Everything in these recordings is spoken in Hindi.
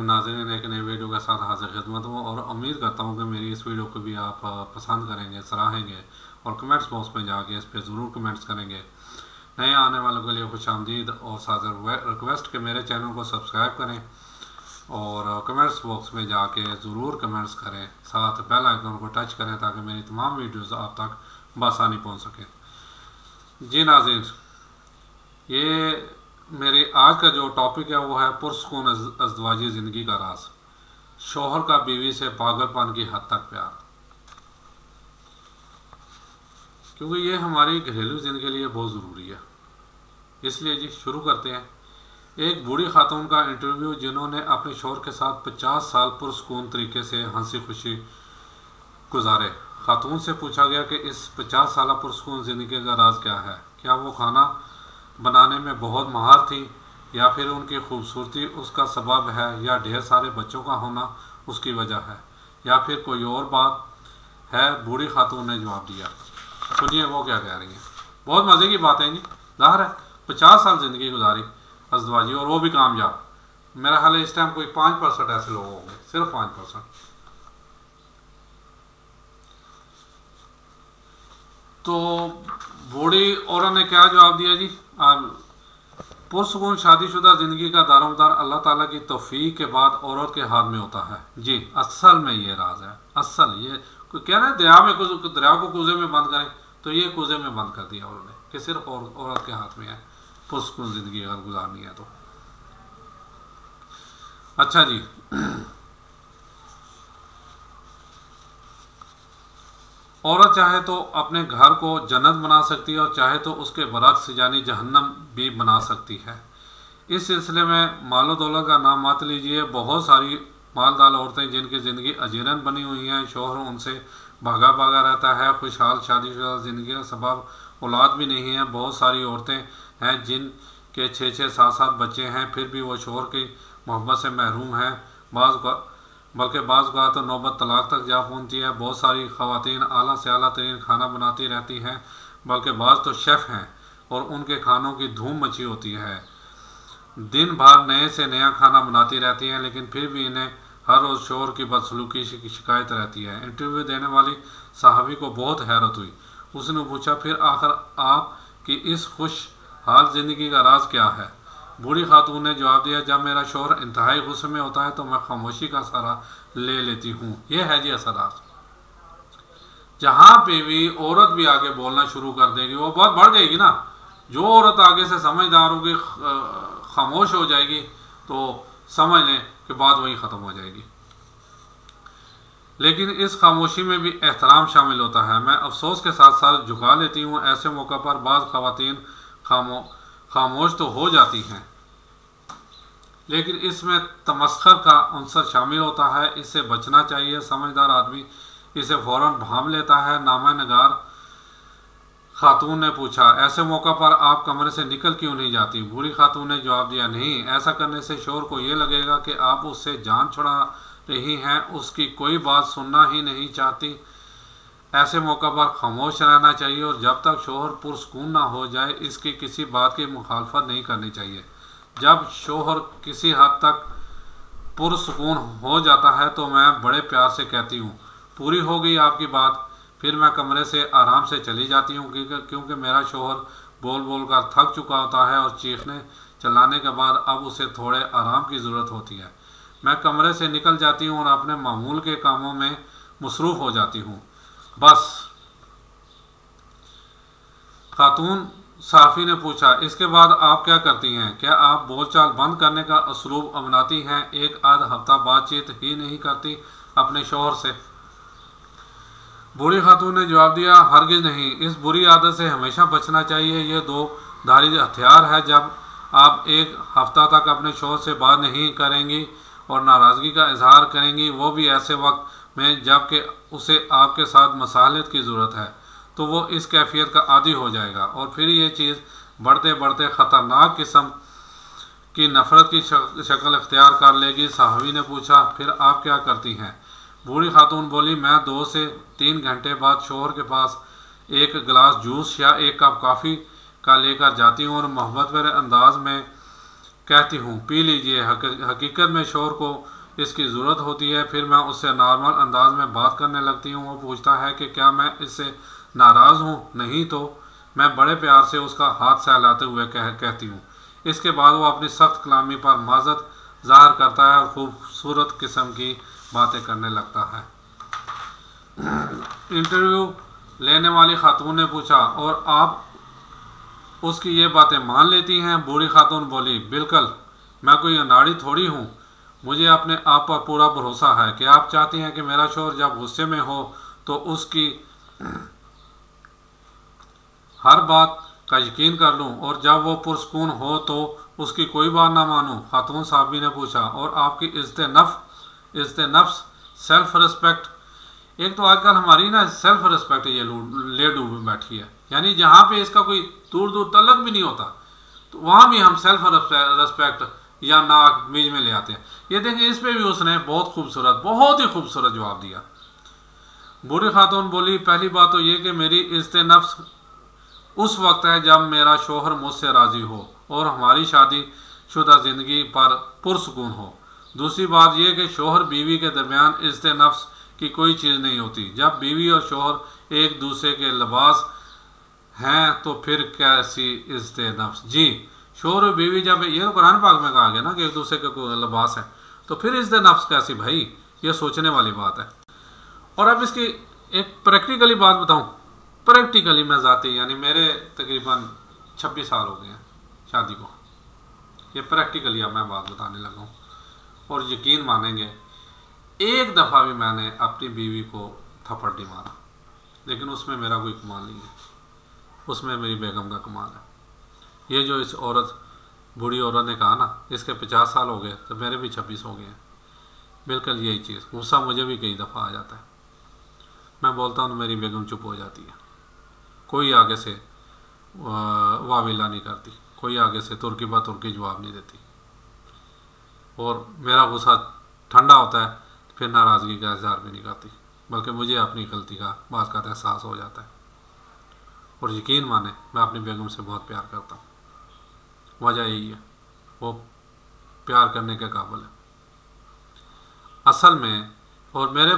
नाज़रीन, एक नई वीडियो के साथ हाजिर खिदमत हूँ और उम्मीद करता हूँ कि मेरी इस वीडियो को भी आप पसंद करेंगे, सराहेंगे और कमेंट्स बॉक्स में जाके इस पर ज़रूर कमेंट्स करेंगे। नए आने वालों के लिए खुश आमदीद और साथ रिक्वेस्ट कि मेरे चैनल को सब्सक्राइब करें और कमेंट्स बॉक्स में जाके ज़रूर कमेंट्स करें, साथ बेल आइकन को टच करें ताकि मेरी तमाम वीडियोज़ आप तक बआसानी पहुँच सकें। जी नाज़रीन, ये मेरी आज का जो टॉपिक है वो है पुरसुकून अज़दवाजी ज़िंदगी का राज, शौहर का बीवी से पागलपन की हद तक प्यार। क्योंकि ये हमारी घरेलू ज़िंदगी के लिए बहुत ज़रूरी है, इसलिए जी शुरू करते हैं। एक बूढ़ी खातून का इंटरव्यू जिन्होंने अपने शौहर के साथ 50 साल पुरसुकून तरीके से हंसी खुशी गुजारे। खातून से पूछा गया कि इस 50 साल पुरसुकून ज़िंदगी का राज क्या है। क्या वो खाना बनाने में बहुत माहिर थी, या फिर उनकी खूबसूरती उसका सबब है, या ढेर सारे बच्चों का होना उसकी वजह है, या फिर कोई और बात है। बूढ़ी खातून ने जवाब दिया। सुनिए वो क्या कह रही हैं। बहुत मज़े की बात है जी। ज़ाहिर है 50 साल ज़िंदगी गुजारी अज़दवाजी, और वो भी कामयाब। मेरा ख्याल है इस टाइम कोई 5% ऐसे लोग होंगे, सिर्फ 5%। तो बूढ़ी औरत ने क्या जवाब दिया जी। पुरसुकून शादीशुदा ज़िंदगी का दारोमदार अल्लाह ताला की तौफीक के बाद औरत के हाथ में होता है जी। असल में ये राज है। असल ये कह रहे हैं दरिया को कुएं में बंद करें, तो ये कुएं में बंद कर दिया उन्होंने कि सिर्फ औरत के हाथ में है पुरसुकून ज़िंदगी अगर गुजारनी है तो। अच्छा जी, औरत चाहे तो अपने घर को जन्नत बना सकती है और चाहे तो उसके बरक्स यानी जहन्नम भी बना सकती है। इस सिलसिले में मालो दौलत का नाम मत लीजिए। बहुत सारी मालदार औरतें जिनकी ज़िंदगी अजीरन बनी हुई हैं, शौहर उनसे भागा भागा रहता है, खुशहाल शादीशुदा ज़िंदगी का सबब औलाद भी नहीं है। बहुत सारी औरतें हैं जिनके 6-6, 7-7 बच्चे हैं, फिर भी वो शौहर की मोहब्बत से महरूम हैं। बल्कि बाज़ का तो नौबत तलाक तक जा पहुँचती है। बहुत सारी ख़वातीन आला से आला तरीन खाना बनाती रहती हैं, बल्कि बाज़ तो शेफ़ हैं और उनके खानों की धूम मची होती है। दिन भर नए से नया खाना बनाती रहती हैं, लेकिन फिर भी इन्हें हर रोज़ शौहर की बदसलूकी की शिकायत रहती है। इंटरव्यू देने वाली साहबी को बहुत हैरत हुई। उसने पूछा, फिर आखिर आपकी इस खुशहाल ज़िंदगी का राज क्या है। बूढ़ी खातून ने जवाब दिया, जब मेरा शौहर इंतहाई गुस्से में होता है तो मैं खामोशी का सहारा ले लेती हूँ। यह है जी असरार। जहाँ पे भी औरत भी आगे बोलना शुरू कर देगी वो बहुत बढ़ जाएगी ना। जो औरत आगे से समझदार होगी, खामोश हो जाएगी, तो समझ लें कि बात वहीं ख़त्म हो जाएगी। लेकिन इस खामोशी में भी एहतराम शामिल होता है। मैं अफसोस के साथ साथ झुका लेती हूँ। ऐसे मौक़ा पर बाज़ ख़वातीन खामोश तो हो जाती हैं, लेकिन इसमें तमस्खर का अंसर शामिल होता है। इससे बचना चाहिए। समझदार आदमी इसे फ़ौरन भांप लेता है। नामा नगार खातून ने पूछा, ऐसे मौका पर आप कमरे से निकल क्यों नहीं जाती। बूढ़ी खातून ने जवाब दिया, नहीं, ऐसा करने से शौहर को ये लगेगा कि आप उससे जान छुड़ा रही हैं, उसकी कोई बात सुनना ही नहीं चाहती। ऐसे मौका पर खामोश रहना चाहिए और जब तक शौहर पुरसुकून ना हो जाए इसकी किसी बात की मुखालफत नहीं करनी चाहिए। जब शौहर किसी हद तक पुरसुकून हो जाता है तो मैं बड़े प्यार से कहती हूँ, पूरी हो गई आपकी बात। फिर मैं कमरे से आराम से चली जाती हूँ, क्योंकि मेरा शौहर बोल बोल कर थक चुका होता है और चीखने चलाने के बाद अब उसे थोड़े आराम की ज़रूरत होती है। मैं कमरे से निकल जाती हूँ और अपने मामूल के कामों में मसरूफ़ हो जाती हूँ, बस। खातून साफ़ी ने पूछा, इसके बाद आप क्या करती हैं। क्या आप बोलचाल बंद करने का असलूब अपनाती हैं, एक आध हफ्ता बातचीत ही नहीं करती अपने शौहर से। बूढ़ी खातून ने जवाब दिया, हरगिज़ नहीं। इस बुरी आदत से हमेशा बचना चाहिए। ये दो धारी हथियार है। जब आप एक हफ्ता तक अपने शौहर से बात नहीं करेंगी और नाराज़गी का इजहार करेंगी, वो भी ऐसे वक्त में जबकि उसे आपके साथ मसालत की ज़रूरत है, तो वो इस कैफियत का आदी हो जाएगा और फिर ये चीज़ बढ़ते बढ़ते ख़तरनाक किस्म की नफ़रत की शक्ल इख्तियार कर लेगी। साहबी ने पूछा, फिर आप क्या करती हैं। बूढ़ी खातून बोली, मैं 2 से 3 घंटे बाद शौहर के पास एक गिलास जूस या एक कप कॉफ़ी का लेकर जाती हूँ और मोहब्बत भरे अंदाज में कहती हूँ पी लीजिए। हकीकत में शोहर को इसकी ज़रूरत होती है। फिर मैं उससे नॉर्मल अंदाज में बात करने लगती हूँ। वो पूछता है कि क्या मैं इससे नाराज़ हूँ। नहीं तो मैं बड़े प्यार से उसका हाथ सहलाते हुए कहती हूँ। इसके बाद वो अपनी सख्त कलामी पर माजरत ज़ाहिर करता है और खूबसूरत किस्म की बातें करने लगता है। इंटरव्यू लेने वाली खातून ने पूछा, और आप उसकी ये बातें मान लेती हैं? बूढ़ी खातून बोली, बिल्कुल, मैं कोई अनाड़ी थोड़ी हूँ। मुझे अपने आप पर पूरा भरोसा है कि आप चाहती हैं कि मेरा शौहर जब गुस्से में हो तो उसकी हर बात का यकीन कर लूं, और जब वो पुरसकून हो तो उसकी कोई बात ना मानूं। खातून साहबी ने पूछा, और आपकी इज्जत नफ्स सेल्फ रिस्पेक्ट? एक तो आजकल हमारी ना सेल्फ रिस्पेक्ट ये ले डूब बैठी है, यानी जहाँ पे इसका कोई दूर दूर तलक भी नहीं होता तो वहाँ भी हम सेल्फ रिस्पेक्ट या नाक बीच में ले आते हैं। ये देखिए, इस पे भी उसने बहुत ही खूबसूरत जवाब दिया। बूढ़ी खातून बोली, पहली बात तो ये कि मेरी इज्जत नफ्स उस वक्त है जब मेरा शौहर मुझसे राज़ी हो और हमारी शादीशुदा ज़िंदगी पर पुरसकून हो। दूसरी बात यह कि शौहर बीवी के दरमियान इज्जत नफ्स की कोई चीज़ नहीं होती। जब बीवी और शौहर एक दूसरे के लिबास हैं तो फिर कैसी इज्जत नफ्स? जी, शौहर और बीवी, जब ये तो कुरान पाक में कहा गया ना कि एक दूसरे के लिबास है, तो फिर इज्जत नफ्स कैसी भाई? ये सोचने वाली बात है। और अब इसकी एक प्रैक्टिकली बात बताऊं। प्रैक्टिकली मैं ज़ाती, यानी मेरे तकरीबन 26 साल हो गए हैं शादी को। ये प्रैक्टिकली अब मैं बात बताने लगा हूँ, और यकीन मानेंगे एक दफ़ा भी मैंने अपनी बीवी को थप्पड़ नहीं मारा, लेकिन उसमें मेरा कोई कमाल नहीं है, उसमें मेरी बेगम का कमाल है। ये जो इस बूढ़ी औरत ने कहा ना, इसके 50 साल हो गए तो मेरे भी 26 हो गए हैं। बिल्कुल यही चीज़। गुस्सा मुझे भी कई दफ़ा आ जाता है, मैं बोलता हूँ तो मेरी बेगम चुप हो जाती है, कोई आगे से वाविला नहीं करती, कोई आगे से तुर्की बा तुर्की जवाब नहीं देती, और मेरा गुस्सा ठंडा होता है फिर नाराज़गी का इजहार भी नहीं करती, बल्कि मुझे अपनी गलती का बात का एहसास हो जाता है। और यकीन माने मैं अपनी बेगम से बहुत प्यार करता हूँ। वजह यही है, वो प्यार करने के काबिल है असल में। और मेरे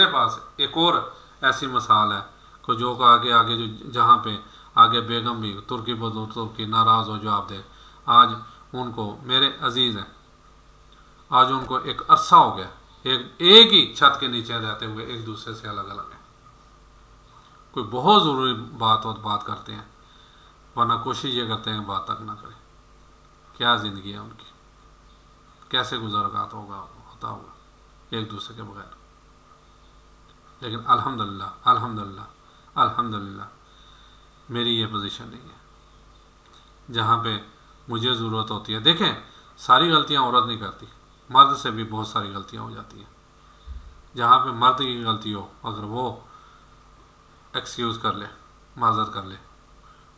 पास एक और ऐसी मिसाल है को जो आगे जो जहाँ पे आगे बेगम भी तुर्की बदूर तुर्की नाराज़ हो जवाब दे। आज उनको मेरे अजीज़ हैं, आज उनको एक अरसा हो गया एक ही छत के नीचे रहते हुए एक दूसरे से अलग अलग हैं। कोई बहुत ज़रूरी बात करते हैं, वरना कोशिश ये करते हैं बात तक ना करें। क्या ज़िंदगी है उनकी, कैसे गुज़रगात होता होगा एक दूसरे के बगैर। लेकिन अल्हम्दुलिल्लाह अल्हम्दुलिल्लाह अल्हम्दुलिल्लाह मेरी ये पोजीशन नहीं है जहाँ पे मुझे ज़रूरत होती है। देखें, सारी गलतियाँ औरत नहीं करती, मर्द से भी बहुत सारी गलतियाँ हो जाती हैं। जहाँ पे मर्द की गलती हो, अगर वो एक्सक्यूज़ कर ले, माजर कर ले,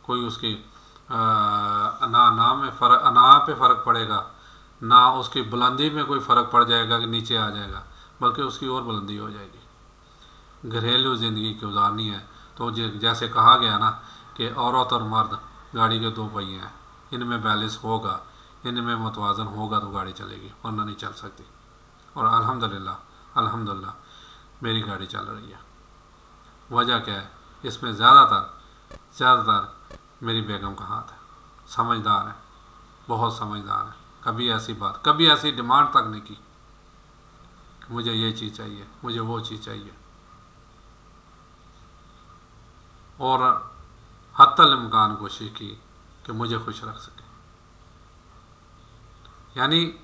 कोई उसकी ना पे फ़र्क पड़ेगा, ना उसकी बुलंदी में कोई फ़र्क पड़ जाएगा कि नीचे आ जाएगा, बल्कि उसकी और बुलंदी हो जाएगी। घरेलू ज़िंदगी गुजारनी है तो जैसे कहा गया ना कि औरत और मर्द गाड़ी के दो पहिए हैं, इनमें बैलेंस होगा, इनमें मतवाजन होगा तो गाड़ी चलेगी, वरना नहीं चल सकती। और अल्हम्दुलिल्लाह मेरी गाड़ी चल रही है। वजह क्या है? इसमें ज़्यादातर मेरी बेगम का हाथ है। समझदार है, बहुत समझदार है। कभी ऐसी डिमांड तक नहीं की मुझे ये चीज़ चाहिए, मुझे वो चीज़ चाहिए, और हत्तल इम्कान कोशिश की कि मुझे खुश रख सके। यानी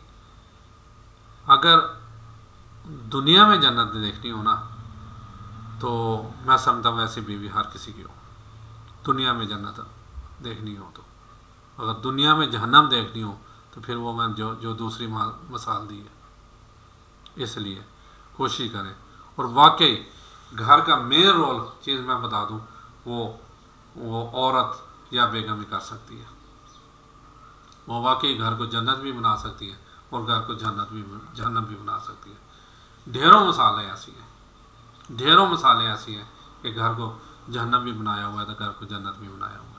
अगर दुनिया में जन्नत देखनी हो ना, तो मैं समझता हूँ ऐसी बीवी हर किसी की हो। दुनिया में जन्नत देखनी हो तो, अगर दुनिया में जहन्नम देखनी हो तो फिर वो मैं जो दूसरी मिसाल दी है। इसलिए कोशिश करें। और वाकई घर का मेन रोल चीज़ मैं बता दूँ, वो औरत या बेगम ही कर सकती है। वो वाकई घर को जन्नत भी बना सकती है और घर को जहन्नम भी बना सकती है। ढेरों मिसालें ऐसी हैं कि घर को जहन्नम भी बनाया हुआ है तो घर को जन्नत भी बनाया हुआ है।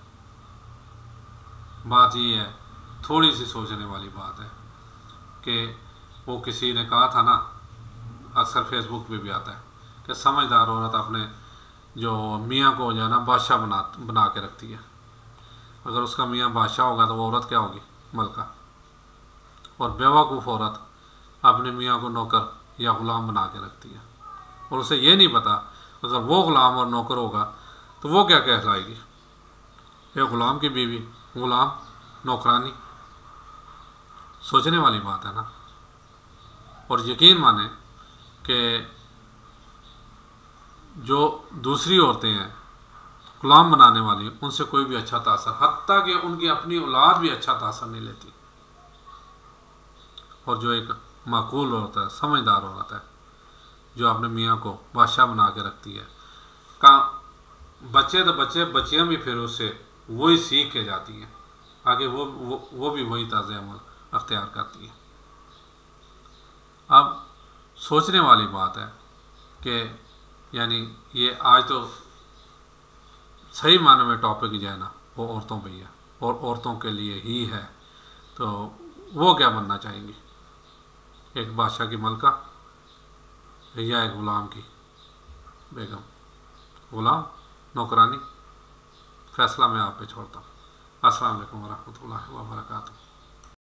बात ये है थोड़ी सी सोचने वाली बात है कि वो किसी ने कहा था ना, अक्सर फेसबुक पे भी आता है कि समझदार औरत अपने जो मियाँ को जो है ना बादशाह बना के रखती है। अगर उसका मियाँ बादशाह होगा तो वो औरत क्या होगी? मलका। और बेवकूफ़ औरत अपने मियाँ को नौकर या ग़ुलाम बना के रखती है, और उसे ये नहीं पता अगर वो ग़ुलाम और नौकर होगा तो वो क्या कहलाएगी? एक ग़ुलाम की बीवी, ग़ुलाम, नौकरानी। सोचने वाली बात है ना। और यकीन माने कि जो दूसरी औरतें हैं ग़ुलाम बनाने वाली, उनसे कोई भी अच्छा तासर, हत्ता कि उनकी अपनी औलाद भी अच्छा तासर नहीं लेती। और जो एक माकूल औरत है, समझदार औरत है, जो अपने मियाँ को बादशाह बना के रखती है, का बच्चे तो बच्चे बच्चियाँ भी फिर उससे वही सीख के जाती हैं, आगे वो भी वही तर्ज़ अमल अख्तियार करती हैं। अब सोचने वाली बात है कि यानी ये आज तो सही मायने में टॉपिक जो है ना वो औरतों पे ही है और औरतों के लिए ही है। तो वो क्या बनना चाहेंगी? एक बादशाह की मलका या एक ग़ुलाम की बेगम? ग़ुलाम, नौकरानी? फैसला मैं आप पे छोड़ता हूँ। अस्सलाम वालेकुम वरहमतुल्लाहि व बरकातुहू।